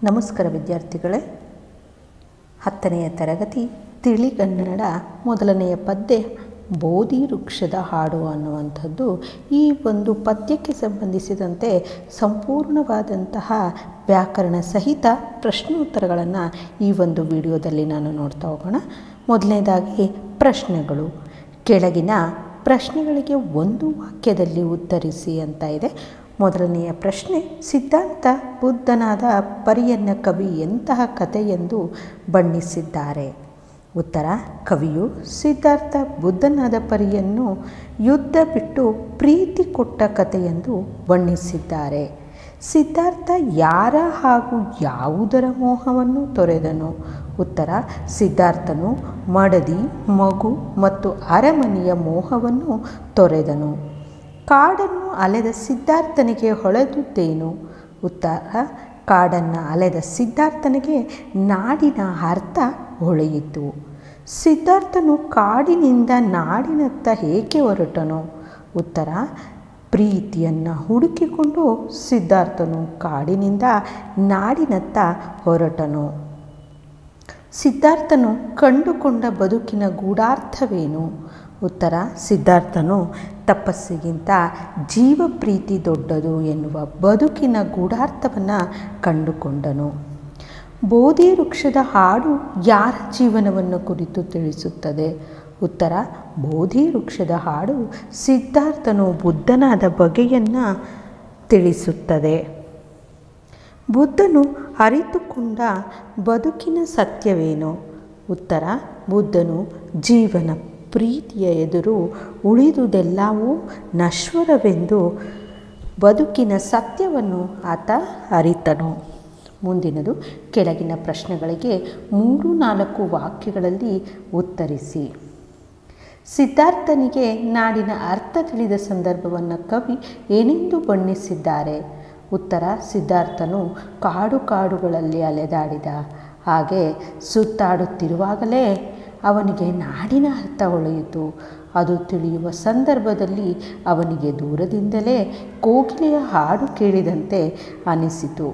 ನಮಸ್ಕಾರ ವಿದ್ಯಾರ್ಥಿಗಳೇ. 10ನೆಯ ತರಗತಿ ತಿಳಿಗನ್ನಡ ಮೊದಲನೆಯ ಪದ್ಯ ಬೋಧಿ ವೃಕ್ಷದ ಹಾಡು ಅನ್ನುವಂಥದ್ದು ಈ ಒಂದು ಪದ್ಯಕ್ಕೆ ಸಂಬಂಧಿಸಿದಂತೆ ಸಂಪೂರ್ಣವಾದಂತಹ ವ್ಯಾಕರಣ ಸಹಿತ ಪ್ರಶ್ನೋತ್ತರಗಳನ್ನು ಈ ಒಂದು ವಿಡಿಯೋದಲ್ಲಿ ನಾನು ನೋಡ್ತಾ ಹೋಗೋಣ. ಮೊದಲನೇದಾಗಿ ಪ್ರಶ್ನೆಗಳು. ಕೆಳಗಿನ ಪ್ರಶ್ನೆಗಳಿಗೆ ಒಂದು ವಾಕ್ಯದಲ್ಲಿ ಉತ್ತರಿಸಿ ಅಂತ ಇದೆ. ಮೊದಲನೆಯ ಪ್ರಶ್ನೆ, ಸಿದ್ಧಾರ್ಥ ಬುದ್ಧನಾದ ಪರಿಯನ್ನು ಕವಿ ಎಂತಹ ಕಥೆಯೆಂದು ಬಣ್ಣಿಸಿದ್ದಾರೆ? ಉತ್ತರ, ಕವಿಯು ಸಿದ್ಧಾರ್ಥ ಬುದ್ಧನಾದ ಪರಿಯನ್ನು ಯುದ್ಧ ಬಿಟ್ಟು ಪ್ರೀತಿ ಕೊಟ್ಟ ಕಥೆಯೆಂದು ಬಣ್ಣಿಸಿದ್ದಾರೆ. ಸಿದ್ಧಾರ್ಥ ಯಾರ ಹಾಗೂ ಯಾವುದರ ಮೋಹವನ್ನು ತೊರೆದನು? ಉತ್ತರ, ಸಿದ್ಧಾರ್ಥನು ಮಡದಿ, ಮಗು ಮತ್ತು ಅರಮನೆಯ ಮೋಹವನ್ನು ತೊರೆದನು. ಕಾಡನ್ನು ಅಲೆದ ಸಿದ್ಧಾರ್ಥನಿಗೆ ಹೊಳೆದುದೇನು? ಉತ್ತರ, ಕಾಡನ್ನು ಅಲೆದ ಸಿದ್ಧಾರ್ಥನಿಗೆ ನಾಡಿನ ಅರ್ಥ ಹೊಳೆಯಿತು. ಸಿದ್ಧಾರ್ಥನು ಕಾಡಿನಿಂದ ನಾಡಿನತ್ತ ಏಕೆ ಹೊರಟನು? ಉತ್ತರ, ಪ್ರೀತಿಯನ್ನು ಹುಡುಕಿಕೊಂಡು ಸಿದ್ಧಾರ್ಥನು ಕಾಡಿನಿಂದ ನಾಡಿನತ್ತ ಹೊರಟನು. ಸಿದ್ಧಾರ್ಥನು ಕಂಡುಕೊಂಡ ಬದುಕಿನ ಗೂಢಾರ್ಥವೇನು? ಉತ್ತರ, ಸಿದ್ಧಾರ್ಥನು ತಪಸ್ಸಿಗಿಂತ ಜೀವ ಪ್ರೀತಿ ದೊಡ್ಡದು ಎನ್ನುವ ಬದುಕಿನ ಗೂಢಾರ್ಥವನ್ನು ಕಂಡುಕೊಂಡನು. ಬೋಧಿ ವೃಕ್ಷದ ಹಾಡು ಯಾರ ಜೀವನವನ್ನು ಕುರಿತು ತಿಳಿಸುತ್ತದೆ? ಉತ್ತರ, ಬೋಧಿ ವೃಕ್ಷದ ಹಾಡು ಸಿದ್ಧಾರ್ಥನು ಬುದ್ಧನಾದ ಬಗೆಯನ್ನು ತಿಳಿಸುತ್ತದೆ. ಬುದ್ಧನು ಅರಿತುಕೊಂಡ ಬದುಕಿನ ಸತ್ಯವೇನು? ಉತ್ತರ, ಬುದ್ಧನು ಜೀವನ ಪ್ರೀತಿಯ ಎದುರು ಉಳಿದುದೆಲ್ಲವೂ ನಶ್ವರವೆಂದು ಬದುಕಿನ ಸತ್ಯವನ್ನು ಆತ ಅರಿತನು. ಮುಂದಿನದು, ಕೆಳಗಿನ ಪ್ರಶ್ನೆಗಳಿಗೆ 3-4 ವಾಕ್ಯಗಳಲ್ಲಿ ಉತ್ತರಿಸಿ. ಸಿದ್ಧಾರ್ಥನಿಗೆ ನಾಡಿನ ಅರ್ಥ ತಿಳಿದ ಸಂದರ್ಭವನ್ನು ಕವಿ ಏನೆಂದು ಬಣ್ಣಿಸಿದ್ದಾರೆ? ಉತ್ತರ, ಸಿದ್ಧಾರ್ಥನು ಕಾಡುಗಳಲ್ಲಿ ಅಲೆದಾಡಿದ ಹಾಗೆ ಸುತ್ತಾಡುತ್ತಿರುವಾಗಲೇ ಅವನಿಗೆ ನಾಡಿನ ಅರ್ಥ ಹೊಳೆಯಿತು. ಅದು ತಿಳಿಯುವ ಸಂದರ್ಭದಲ್ಲಿ ಅವನಿಗೆ ದೂರದಿಂದಲೇ ಕೋಗಿಲೆಯ ಹಾಡು ಕೇಳಿದಂತೆ ಅನಿಸಿತು.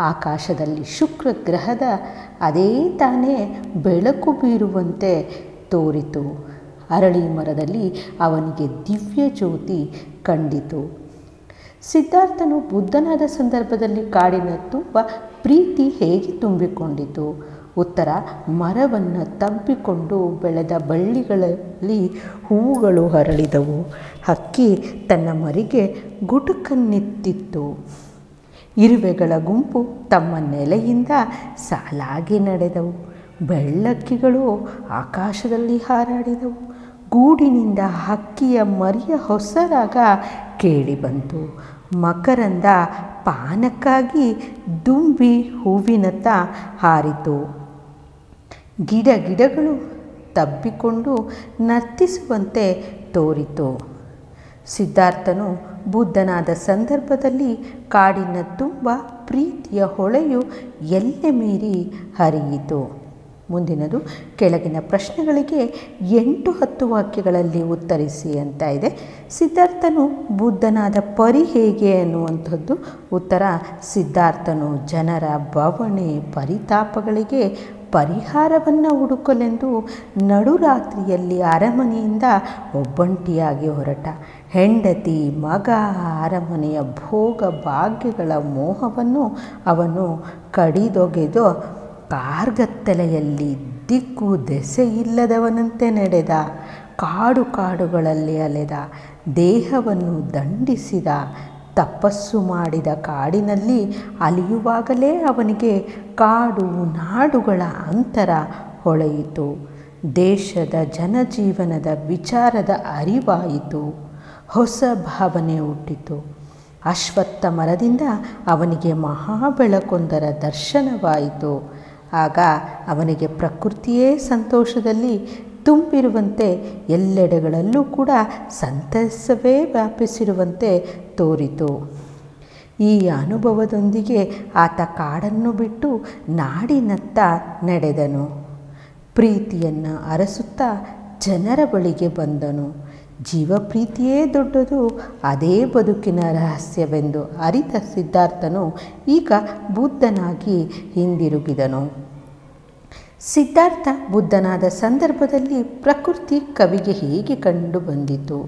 ಆಕಾಶದಲ್ಲಿ ಶುಕ್ರ ಗ್ರಹದ ಅದೇ ತಾನೇ ಬೆಳಕು ಬೀರುವಂತೆ ತೋರಿತು. ಅರಳಿ ಮರದಲ್ಲಿ ಅವನಿಗೆ ದಿವ್ಯ ಜ್ಯೋತಿ ಕಂಡಿತು. ಸಿದ್ಧಾರ್ಥನು ಬುದ್ಧನಾದ ಸಂದರ್ಭದಲ್ಲಿ ಕಾಡಿನ ತುಂಬ ಪ್ರೀತಿ ಹೇಗೆ ತುಂಬಿಕೊಂಡಿತು? ಉತ್ತರ, ಮರವನ್ನು ತಬ್ಬಿಕೊಂಡು ಬೆಳೆದ ಬಳ್ಳಿಗಳಲ್ಲಿ ಹೂವುಗಳು ಹರಳಿದವು. ಹಕ್ಕಿ ತನ್ನ ಮರಿಗೆ ಗುಟುಕನ್ನಿತ್ತಿತ್ತು. ಇರುವೆಗಳ ಗುಂಪು ತಮ್ಮ ನೆಲೆಯಿಂದ ಸಾಲಾಗಿ ನಡೆದವು. ಬೆಳ್ಳಕ್ಕಿಗಳು ಆಕಾಶದಲ್ಲಿ ಹಾರಾಡಿದವು. ಗೂಡಿನಿಂದ ಹಕ್ಕಿಯ ಮರಿಯ ಹೊಸ ರಾಗ ಕೇಳಿಬಂತು. ಮಕರಂದ ಪಾನಕ್ಕಾಗಿ ದುಂಬಿ ಹೂವಿನತ್ತ ಹಾರಿತು. ಗಿಡಗಳು ತಬ್ಬಿಕೊಂಡು ನರ್ತಿಸುವಂತೆ ತೋರಿತು. ಸಿದ್ಧಾರ್ಥನು ಬುದ್ಧನಾದ ಸಂದರ್ಭದಲ್ಲಿ ಕಾಡಿನ ತುಂಬ ಪ್ರೀತಿಯ ಹೊಳೆಯು ಎಲ್ಲೆ ಮೀರಿ ಹರಿಯಿತು. ಮುಂದಿನದು, ಕೆಳಗಿನ ಪ್ರಶ್ನೆಗಳಿಗೆ 8-10 ವಾಕ್ಯಗಳಲ್ಲಿ ಉತ್ತರಿಸಿ ಅಂತ ಇದೆ. ಸಿದ್ಧಾರ್ಥನು ಬುದ್ಧನಾದ ಪರಿ ಹೇಗೆ ಅನ್ನುವಂಥದ್ದು? ಉತ್ತರ, ಸಿದ್ಧಾರ್ಥನು ಜನರ ಬವಣೆ ಪರಿತಾಪಗಳಿಗೆ ಪರಿಹಾರವನ್ನು ಹುಡುಕಲೆಂದು ನಡುರಾತ್ರಿಯಲ್ಲಿ ಅರಮನೆಯಿಂದ ಒಬ್ಬಂಟಿಯಾಗಿ ಹೊರಟ. ಹೆಂಡತಿ, ಮಗ, ಅರಮನೆಯ ಭೋಗ ಭಾಗ್ಯಗಳ ಮೋಹವನ್ನು ಅವನು ಕಡಿದೊಗೆದು ಕಾರ್ಗತ್ತಲೆಯಲ್ಲಿ ದಿಕ್ಕು ದೆಸೆಯಿಲ್ಲದವನಂತೆ ನಡೆದ. ಕಾಡುಗಳಲ್ಲಿ ಅಲೆದ. ದೇಹವನ್ನು ದಂಡಿಸಿದ. ತಪಸ್ಸು ಮಾಡಿದ. ಕಾಡಿನಲ್ಲಿ ಅಲಿಯುವಾಗಲೇ ಅವನಿಗೆ ಕಾಡು ನಾಡುಗಳ ಅಂತರ ಹೊಳೆಯಿತು. ದೇಶದ ಜನಜೀವನದ ವಿಚಾರದ ಅರಿವಾಯಿತು. ಹೊಸ ಭಾವನೆ ಹುಟ್ಟಿತು. ಅಶ್ವತ್ಥ ಮರದಿಂದ ಅವನಿಗೆ ಮಹಾಬೆಳಕೊಂದರ ದರ್ಶನವಾಯಿತು. ಆಗ ಅವನಿಗೆ ಪ್ರಕೃತಿಯೇ ಸಂತೋಷದಲ್ಲಿ ತುಂಬಿರುವಂತೆ, ಎಲ್ಲೆಡೆಗಳಲ್ಲೂ ಕೂಡ ಸಂತಸವೇ ವ್ಯಾಪಿಸಿರುವಂತೆ ತೋರಿತು. ಈ ಅನುಭವದೊಂದಿಗೆ ಆತ ಕಾಡನ್ನು ಬಿಟ್ಟು ನಾಡಿನತ್ತ ನಡೆದನು. ಪ್ರೀತಿಯನ್ನು ಅರಸುತ್ತಾ ಜನರ ಬಳಿಗೆ ಬಂದನು. ಜೀವಪ್ರೀತಿಯೇ ದೊಡ್ಡದು, ಅದೇ ಬದುಕಿನ ರಹಸ್ಯವೆಂದು ಅರಿತ ಸಿದ್ಧಾರ್ಥನು ಈಗ ಬುದ್ಧನಾಗಿ ಹಿಂದಿರುಗಿದನು. ಸಿದ್ಧಾರ್ಥ ಬುದ್ಧನಾದ ಸಂದರ್ಭದಲ್ಲಿ ಪ್ರಕೃತಿ ಕವಿಗೆ ಹೇಗೆ ಕಂಡು ಬಂದಿತು?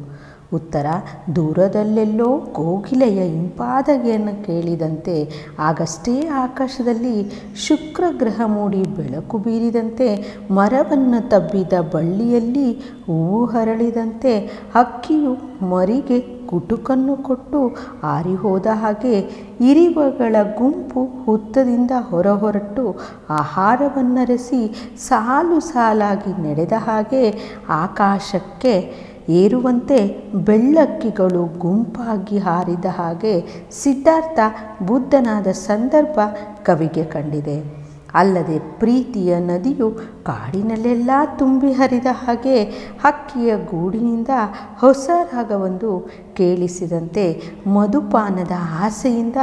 ಉತ್ತರ: ದೂರದಲ್ಲೆಲ್ಲೋ ಕೋಗಿಲೆಯ ಇಂಪಾದಗೆಯನ್ನು ಕೇಳಿದಂತೆ, ಆಗಷ್ಟೇ ಆಕಾಶದಲ್ಲಿ ಶುಕ್ರ ಗ್ರಹ ಮೂಡಿ ಬೆಳಕು ಬೀರಿದಂತೆ, ಮರವನ್ನು ತಬ್ಬಿದ ಬಳ್ಳಿಯಲ್ಲಿ ಹೂವು ಹರಳಿದಂತೆ, ಹಕ್ಕಿಯು ಮರಿಗೆ ಕುಟುಕನ್ನು ಕೊಟ್ಟು ಹಾರಿಹೋದ ಹಾಗೆ, ಇರುವೆಗಳ ಗುಂಪು ಹುತ್ತದಿಂದ ಹೊರಹೊರಟು ಆಹಾರವನ್ನರಸಿ ಸಾಲು ಸಾಲಾಗಿ ನಡೆದ ಹಾಗೆ, ಆಕಾಶಕ್ಕೆ ಏರುವಂತೆ ಬೆಳ್ಳಕ್ಕಿಗಳು ಗುಂಪಾಗಿ ಹಾರಿದ ಹಾಗೆ ಸಿದ್ಧಾರ್ಥ ಬುದ್ಧನಾದ ಸಂದರ್ಭ ಕವಿಗೆ ಕಂಡಿದೆ. ಅಲ್ಲದೆ ಪ್ರೀತಿಯ ನದಿಯು ಕಾಡಿನಲ್ಲೆಲ್ಲ ತುಂಬಿ ಹರಿದ ಹಾಗೆ, ಹಕ್ಕಿಯ ಗೂಡಿನಿಂದ ಹೊಸ ರಾಗವೊಂದು ಕೇಳಿಸಿದಂತೆ, ಮಧುಪಾನದ ಆಸೆಯಿಂದ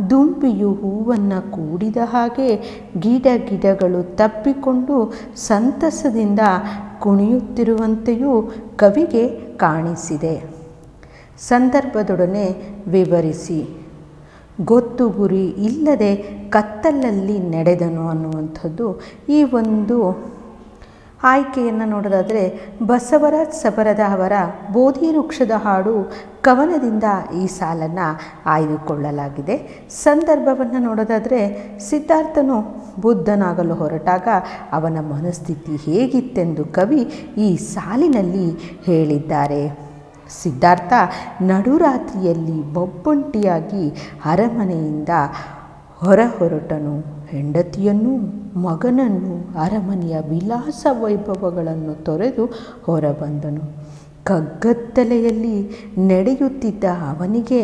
ದುಂಬಿಯು ಹೂವನ್ನು ಕೂಡಿದ ಹಾಗೆ, ಗಿಡಗಳು ತಪ್ಪಿಕೊಂಡು ಸಂತಸದಿಂದ ಕುಣಿಯುತ್ತಿರುವಂತೆಯೂ ಕವಿಗೆ ಕಾಣಿಸಿದೆ. ಸಂದರ್ಭದೊಡನೆ ವಿವರಿಸಿ. ಗೊತ್ತು ಗುರಿ ಇಲ್ಲದೆ ಕತ್ತಲಲ್ಲಿ ನಡೆದನು ಅನ್ನುವಂಥದ್ದು ಈ ಒಂದು ಆಯ್ಕೆಯನ್ನು ನೋಡೋದಾದರೆ, ಬಸವರಾಜ್ ಸಬರದ ಅವರ ಬೋಧಿ ವೃಕ್ಷದ ಹಾಡು ಕವನದಿಂದ ಈ ಸಾಲನ್ನು ಆಯ್ದುಕೊಳ್ಳಲಾಗಿದೆ. ಸಂದರ್ಭವನ್ನು ನೋಡೋದಾದರೆ, ಸಿದ್ಧಾರ್ಥನು ಬುದ್ಧನಾಗಲು ಹೊರಟಾಗ ಅವನ ಮನಸ್ಥಿತಿ ಹೇಗಿತ್ತೆಂದು ಕವಿ ಈ ಸಾಲಿನಲ್ಲಿ ಹೇಳಿದ್ದಾರೆ. ಸಿದ್ಧಾರ್ಥ ನಡುರಾತ್ರಿಯಲ್ಲಿ ಒಬ್ಬಂಟಿಯಾಗಿ ಅರಮನೆಯಿಂದ ಹೊರಟನು. ಹೆಂಡತಿಯನ್ನು ಮಗನನ್ನು ಅರಮನೆಯ ವಿಲಾಸ ವೈಭವಗಳನ್ನು ತೊರೆದು ಹೊರಬಂದನು. ಕಗ್ಗತ್ತಲೆಯಲ್ಲಿ ನಡೆಯುತ್ತಿದ್ದ ಅವನಿಗೆ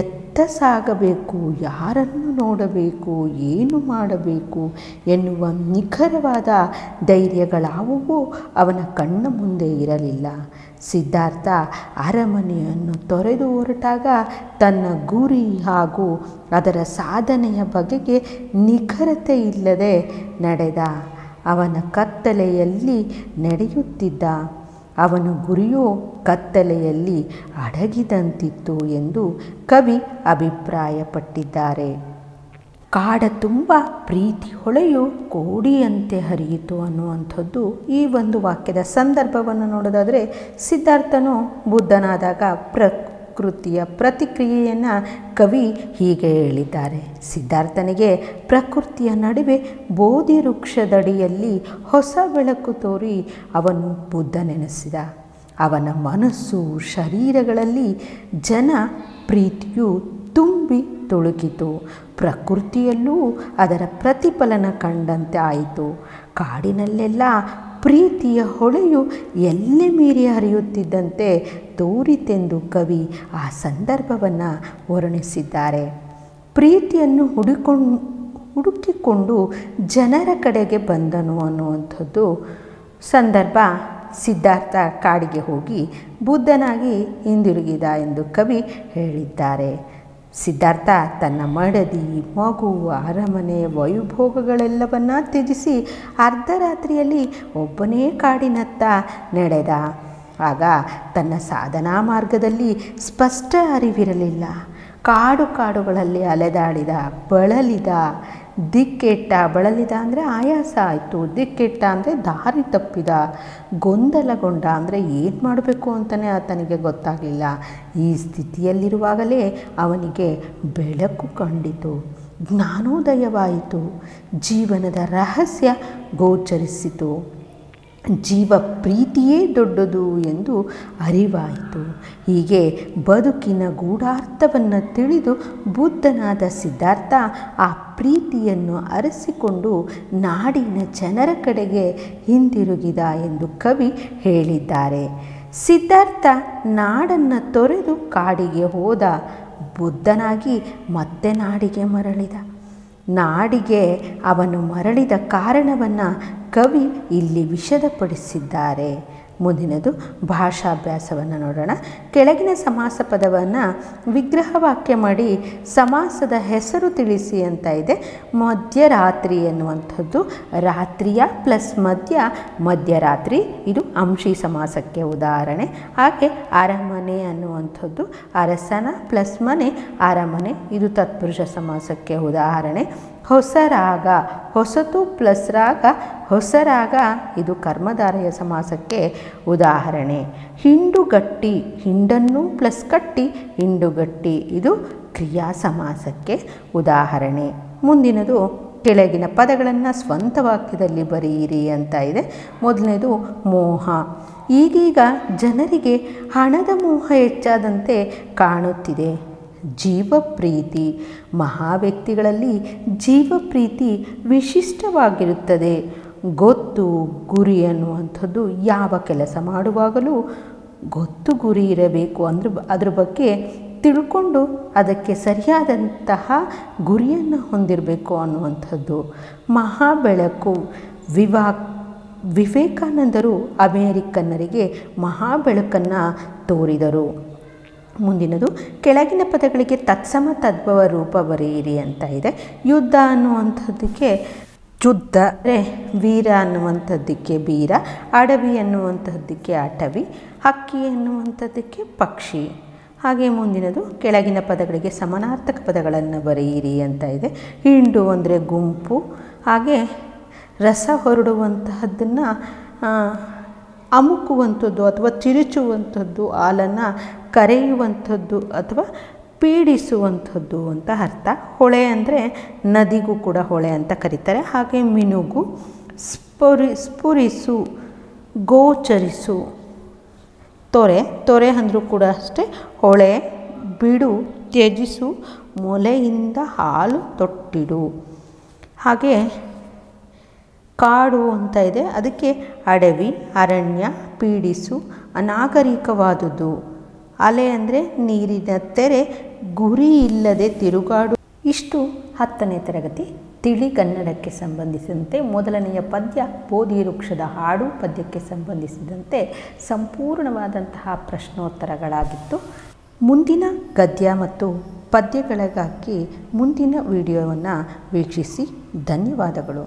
ಎತ್ತ ಸಾಗಬೇಕು, ಯಾರನ್ನು ನೋಡಬೇಕು, ಏನು ಮಾಡಬೇಕು ಎನ್ನುವ ನಿಖರವಾದ ಧೈರ್ಯಗಳಾವುವೂ ಅವನ ಕಣ್ಣ ಮುಂದೆ ಇರಲಿಲ್ಲ. ಸಿದ್ಧಾರ್ಥ ಅರಮನೆಯನ್ನು ತೊರೆದು ಹೊರಟಾಗ ತನ್ನ ಗುರಿ ಹಾಗೂ ಅದರ ಸಾಧನೆಯ ಬಗೆಗೆ ನಿಖರತೆ ಇಲ್ಲದೆ ನಡೆದ. ಅವನ ಕತ್ತಲೆಯಲ್ಲಿ ನಡೆಯುತ್ತಿದ್ದ ಅವನ ಗುರಿಯು ಕತ್ತಲೆಯಲ್ಲಿ ಅಡಗಿದಂತಿತ್ತು ಎಂದು ಕವಿ ಅಭಿಪ್ರಾಯಪಟ್ಟಿದ್ದಾರೆ. ಕಾಡ ತುಂಬ ಪ್ರೀತಿ ಹೊಳೆಯು ಕೋಡಿಯಂತೆ ಹರಿಯಿತು ಅನ್ನುವಂಥದ್ದು ಈ ಒಂದು ವಾಕ್ಯದ ಸಂದರ್ಭವನ್ನು ನೋಡೋದಾದರೆ, ಸಿದ್ಧಾರ್ಥನು ಬುದ್ಧನಾದಾಗ ಪ್ರಕೃತಿಯ ಪ್ರತಿಕ್ರಿಯೆಯನ್ನು ಕವಿ ಹೀಗೆ ಹೇಳಿದ್ದಾರೆ. ಸಿದ್ಧಾರ್ಥನಿಗೆ ಪ್ರಕೃತಿಯ ನಡುವೆ ಬೋಧಿ ವೃಕ್ಷದಡಿಯಲ್ಲಿ ಹೊಸ ಬೆಳಕು ತೋರಿ ಅವನು ಬುದ್ಧನೆನಿಸಿದ. ಅವನ ಮನಸ್ಸು ಶರೀರಗಳಲ್ಲಿ ಜನ ಪ್ರೀತಿಯು ತುಂಬಿ ತುಳುಕಿತು. ಪ್ರಕೃತಿಯಲ್ಲೂ ಅದರ ಪ್ರತಿಫಲನ ಕಂಡಂತೆ ಆಯಿತು. ಕಾಡಿನಲ್ಲೆಲ್ಲ ಪ್ರೀತಿಯ ಹೊಳೆಯು ಎಲ್ಲೆ ಮೀರಿ ಹರಿಯುತ್ತಿದ್ದಂತೆ ತೋರಿತೆಂದು ಕವಿ ಆ ಸಂದರ್ಭವನ್ನು ವರ್ಣಿಸಿದ್ದಾರೆ. ಪ್ರೀತಿಯನ್ನು ಹುಡುಕಿಕೊಂಡು ಜನರ ಕಡೆಗೆ ಬಂದನು ಅನ್ನುವಂಥದ್ದು ಸಂದರ್ಭ. ಸಿದ್ಧಾರ್ಥ ಕಾಡಿಗೆ ಹೋಗಿ ಬುದ್ಧನಾಗಿ ಹಿಂದಿರುಗಿದ ಎಂದು ಕವಿ ಹೇಳಿದ್ದಾರೆ. ಸಿದ್ಧಾರ್ಥ ತನ್ನ ಮಡದಿ, ಮಗು, ಅರಮನೆ, ವೈಭೋಗಗಳೆಲ್ಲವನ್ನ ತ್ಯಜಿಸಿ ಅರ್ಧರಾತ್ರಿಯಲ್ಲಿ ಒಬ್ಬನೇ ಕಾಡಿನತ್ತ ನಡೆದ. ಆಗ ತನ್ನ ಸಾಧನಾ ಮಾರ್ಗದಲ್ಲಿ ಸ್ಪಷ್ಟ ಅರಿವಿರಲಿಲ್ಲ. ಕಾಡುಗಳಲ್ಲಿ ಅಲೆದಾಡಿದ, ಬಳಲಿದ, ಬಳಲಿದ ಅಂದರೆ ಆಯಾಸ ಆಯಿತು, ದಿಕ್ಕೆಟ್ಟ ಅಂದರೆ ದಾರಿ ತಪ್ಪಿದ, ಗೊಂದಲಗೊಂಡ ಅಂದರೆ ಏನು ಮಾಡಬೇಕು ಅಂತಲೇ ಆತನಿಗೆ ಗೊತ್ತಾಗಲಿಲ್ಲ. ಈ ಸ್ಥಿತಿಯಲ್ಲಿರುವಾಗಲೇ ಅವನಿಗೆ ಬೆಳಕು ಕಂಡಿತು, ಜ್ಞಾನೋದಯವಾಯಿತು, ಜೀವನದ ರಹಸ್ಯ ಗೋಚರಿಸಿತು. ಜೀವ ಪ್ರೀತಿಯೇ ದೊಡ್ಡದು ಎಂದು ಅರಿವಾಯಿತು. ಹೀಗೆ ಬದುಕಿನ ಗೂಢಾರ್ಥವನ್ನು ತಿಳಿದು ಬುದ್ಧನಾದ ಸಿದ್ಧಾರ್ಥ ಆ ಪ್ರೀತಿಯನ್ನು ಅರಸಿಕೊಂಡು ನಾಡಿನ ಜನರ ಕಡೆಗೆ ಹಿಂದಿರುಗಿದ ಎಂದು ಕವಿ ಹೇಳಿದ್ದಾರೆ. ಸಿದ್ಧಾರ್ಥ ನಾಡನ್ನು ತೊರೆದು ಕಾಡಿಗೆ ಹೋದ. ಬುದ್ಧನಾಗಿ ಮತ್ತೆ ನಾಡಿಗೆ ಮರಳಿದ. ನಾಡಿಗೆ ಅವನು ಮರಳಿದ ಕಾರಣವನ್ನು ಕವಿ ಇಲ್ಲಿ ವಿಶದಪಡಿಸಿದ್ದಾರೆ. ಮುಂದಿನದು ಭಾಷಾಭ್ಯಾಸವನ್ನು ನೋಡೋಣ. ಕೆಳಗಿನ ಸಮಾಸ ಪದವನ್ನು ವಿಗ್ರಹ ವಾಕ್ಯ ಮಾಡಿ ಸಮಾಸದ ಹೆಸರು ತಿಳಿಸಿ ಅಂತ ಇದೆ. ಮಧ್ಯರಾತ್ರಿ ಎನ್ನುವಂಥದ್ದು ರಾತ್ರಿಯ ಪ್ಲಸ್ ಮಧ್ಯರಾತ್ರಿ, ಇದು ಅಂಶಿ ಸಮಾಸಕ್ಕೆ ಉದಾಹರಣೆ. ಹಾಗೆ ಅರಮನೆ ಅನ್ನುವಂಥದ್ದು ಅರಸನ ಪ್ಲಸ್ ಮನೆ ಅರಮನೆ, ಇದು ತತ್ಪುರುಷ ಸಮಾಸಕ್ಕೆ ಉದಾಹರಣೆ. ಹೊಸರಾಗ ಹೊಸತು ಪ್ಲಸ್ ರಾಗ ಹೊಸರಾಗ, ಇದು ಕರ್ಮಧಾರಯ ಸಮಾಸಕ್ಕೆ ಉದಾಹರಣೆ. ಹಿಂಡುಗಟ್ಟಿ ಹಿಂಡನ್ನು ಪ್ಲಸ್ ಕಟ್ಟಿ ಹಿಂಡುಗಟ್ಟಿ, ಇದು ಕ್ರಿಯಾ ಸಮಾಸಕ್ಕೆ ಉದಾಹರಣೆ. ಮುಂದಿನದು ಕೆಳಗಿನ ಪದಗಳನ್ನು ಸ್ವಂತ ವಾಕ್ಯದಲ್ಲಿ ಬರೆಯಿರಿ ಅಂತ ಇದೆ. ಮೊದಲನೇದು ಮೋಹ. ಈಗೀಗ ಜನರಿಗೆ ಹಣದ ಮೋಹ ಹೆಚ್ಚಾದಂತೆ ಕಾಣುತ್ತಿದೆ. ಜೀವಪ್ರೀತಿ. ಮಹಾವ್ಯಕ್ತಿಗಳಲ್ಲಿ ಜೀವಪ್ರೀತಿ ವಿಶಿಷ್ಟವಾಗಿರುತ್ತದೆ. ಗೊತ್ತು ಗುರಿ ಅನ್ನುವಂಥದ್ದು ಯಾವ ಕೆಲಸ ಮಾಡುವಾಗಲೂ ಗೊತ್ತು ಗುರಿ ಇರಬೇಕು, ಅದ್ರ ಬಗ್ಗೆ ತಿಳ್ಕೊಂಡು ಅದಕ್ಕೆ ಸರಿಯಾದಂತಹ ಗುರಿಯನ್ನು ಹೊಂದಿರಬೇಕು ಅನ್ನುವಂಥದ್ದು. ಮಹಾಬೆಳಕು. ವಿವೇಕಾನಂದರು ಅಮೇರಿಕನ್ನರಿಗೆ ಮಹಾಬೆಳಕನ್ನು ತೋರಿದರು. ಮುಂದಿನದು ಕೆಳಗಿನ ಪದಗಳಿಗೆ ತತ್ಸಮ ತದ್ಭವ ರೂಪ ಬರೆಯಿರಿ ಅಂತ ಇದೆ. ಯುದ್ಧ ಅನ್ನುವಂಥದ್ದಕ್ಕೆ ಯುದ್ಧ, ವೀರ ಅನ್ನುವಂಥದ್ದಕ್ಕೆ ಬೀರ, ಅಡವಿ ಅನ್ನುವಂಥದ್ದಕ್ಕೆ ಅಟವಿ, ಹಕ್ಕಿ ಅನ್ನುವಂಥದ್ದಕ್ಕೆ ಪಕ್ಷಿ. ಹಾಗೆ ಮುಂದಿನದು ಕೆಳಗಿನ ಪದಗಳಿಗೆ ಸಮಾನಾರ್ಥಕ ಪದಗಳನ್ನು ಬರೆಯಿರಿ ಅಂತ ಇದೆ. ಹಿಂಡು ಅಂದರೆ ಗುಂಪು. ಹಾಗೆ ರಸ ಹೊರಡುವಂತಹದ್ದನ್ನು ಅಮುಕುವಂಥದ್ದು ಅಥವಾ ತಿರುಚುವಂಥದ್ದು, ಹಾಲನ್ನು ಕರೆಯುವಂಥದ್ದು ಅಥವಾ ಪೀಡಿಸುವಂಥದ್ದು ಅಂತ ಅರ್ಥ. ಹೊಳೆ ಅಂದರೆ ನದಿಗೂ ಕೂಡ ಹೊಳೆ ಅಂತ ಕರೀತಾರೆ. ಹಾಗೆ ಮಿನುಗು, ಸ್ಫುರಿಸು, ಗೋಚರಿಸು. ತೊರೆ ಅಂದರೂ ಕೂಡ ಅಷ್ಟೇ. ಹೊಳೆ, ಬಿಡು, ತ್ಯಜಿಸು, ಮೊಲೆಯಿಂದ ಹಾಲು ತೊಟ್ಟಿಡು. ಹಾಗೆ ಕಾಡು ಅಂತ ಇದೆ, ಅದಕ್ಕೆ ಅಡವಿ, ಅರಣ್ಯ, ಪೀಡಿಸು, ಅನಾಗರಿಕವಾದುದು. ಅಲೆ ಅಂದರೆ ನೀರಿನ ತೆರೆ, ಗುರಿ ಇಲ್ಲದೆ ತಿರುಗಾಡು. ಇಷ್ಟು 10ನೇ ತರಗತಿ ತಿಳಿಗನ್ನಡಕ್ಕೆ ಸಂಬಂಧಿಸಿದಂತೆ ಮೊದಲನೆಯ ಪದ್ಯ ಬೋಧಿ ವೃಕ್ಷದ ಹಾಡು ಪದ್ಯಕ್ಕೆ ಸಂಬಂಧಿಸಿದಂತೆ ಸಂಪೂರ್ಣವಾದಂತಹ ಪ್ರಶ್ನೋತ್ತರಗಳಾಗಿತ್ತು. ಮುಂದಿನ ಗದ್ಯ ಮತ್ತು ಪದ್ಯಗಳಿಗಾಗಿ ಮುಂದಿನ ವಿಡಿಯೋವನ್ನು ವೀಕ್ಷಿಸಿ. ಧನ್ಯವಾದಗಳು.